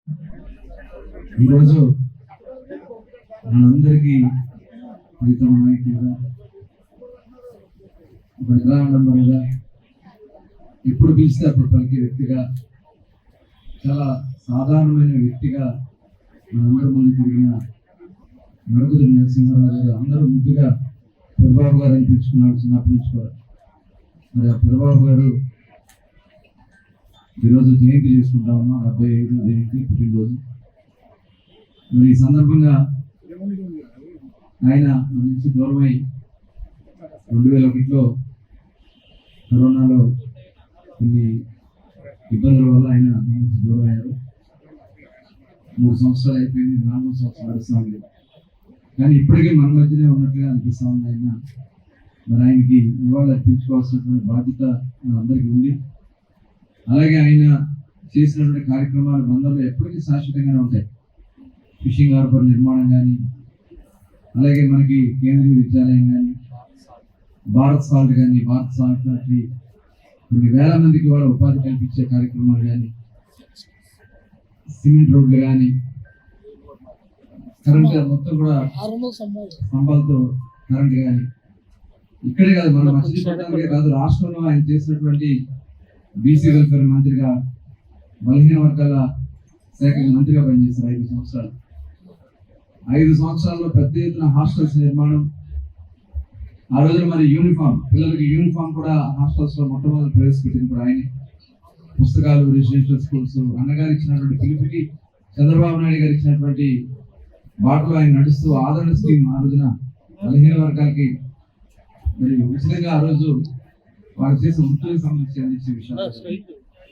ఈరోజు మనందరికీ ప్రీతమ నాయకులుగా, ఒక నిరాడంబరంగా, ఎప్పుడు పిలిస్తే అప్పుడు పలికే వ్యక్తిగా, చాలా సాధారణమైన వ్యక్తిగా మనందరి ముందు తిరిగిన మరుగుదొడ్డి నరసింహారావు గారు అందరూ ముద్దుగా పెద్దబాబు గారు అనిపించుకున్నాడు చిన్నప్పటి నుంచి కూడా. మరి ఆ పెద్దబాబు గారు ఈరోజు జయంతి చేసుకుంటా ఉన్నాం, 75వ జయంతి పుట్టినరోజు. మరి ఈ సందర్భంగా ఆయన మన నుంచి దూరమై 2001లో కరోనాలో కొన్ని ఇబ్బందుల వల్ల ఆయన మన నుంచి దూరం అయ్యారు. 3 సంవత్సరాలు అయిపోయింది, 4వ సంవత్సరం నడుస్తూ ఉంది. కానీ ఇప్పటికీ మన మధ్యనే ఉన్నట్టుగా అనిపిస్తూ ఉంది ఆయన. మరి ఆయనకి నివాళులు అర్పించుకోవాల్సినటువంటి బాధ్యత మనందరికీ ఉంది. అలాగే ఆయన చేసినటువంటి కార్యక్రమాలు బంధాలు ఎప్పటికీ శాశ్వతంగానే ఉంటాయి. ఫిషింగ్ హార్బర్ నిర్మాణం కానీ, అలాగే మనకి కేంద్రీయ విద్యాలయం కానీ, భారత్ సాల్ట్ కానీ, భారత్ సాల్ట్ ఫ్యాక్టరీ కొన్ని వేల మందికి వాళ్ళ ఉపాధి కల్పించే కార్యక్రమాలు కానీ, సిమెంట్ రోడ్లు కానీ, కరెంట్ మొత్తం కూడా స్తంభాలతో కరెంట్ కానీ, ఇక్కడే కాదు మన మచిలీపట్నానికే కాదు రాష్ట్రంలో ఆయన చేసినటువంటి బీసీ వెల్ఫేర్ మంత్రిగా, బలహీన వర్గాల శాఖ మంత్రిగా పనిచేశారు 5 సంవత్సరాలు. 5 సంవత్సరాల్లో పెద్ద ఎత్తున హాస్టల్స్ నిర్మాణం. ఆ రోజున మరి యూనిఫామ్, పిల్లలకి యూనిఫామ్ కూడా హాస్టల్స్ లో మొట్టమొదటి ప్రవేశపెట్టింది కూడా ఆయనే. పుస్తకాలు, రెసిడెన్షియల్ స్కూల్స్, అన్నగారు ఇచ్చినటువంటి పిలుపుకి, చంద్రబాబు నాయుడు గారు ఇచ్చినటువంటి బాటలో ఆయన నడుస్తూ ఆదరణ స్కీమ్ ఆ రోజున బలహీన వర్గాలకి మరి ఉచితంగా ఆ రోజు వారు చేసిన వృత్తులకు సంబంధించి అందించే విషయాలు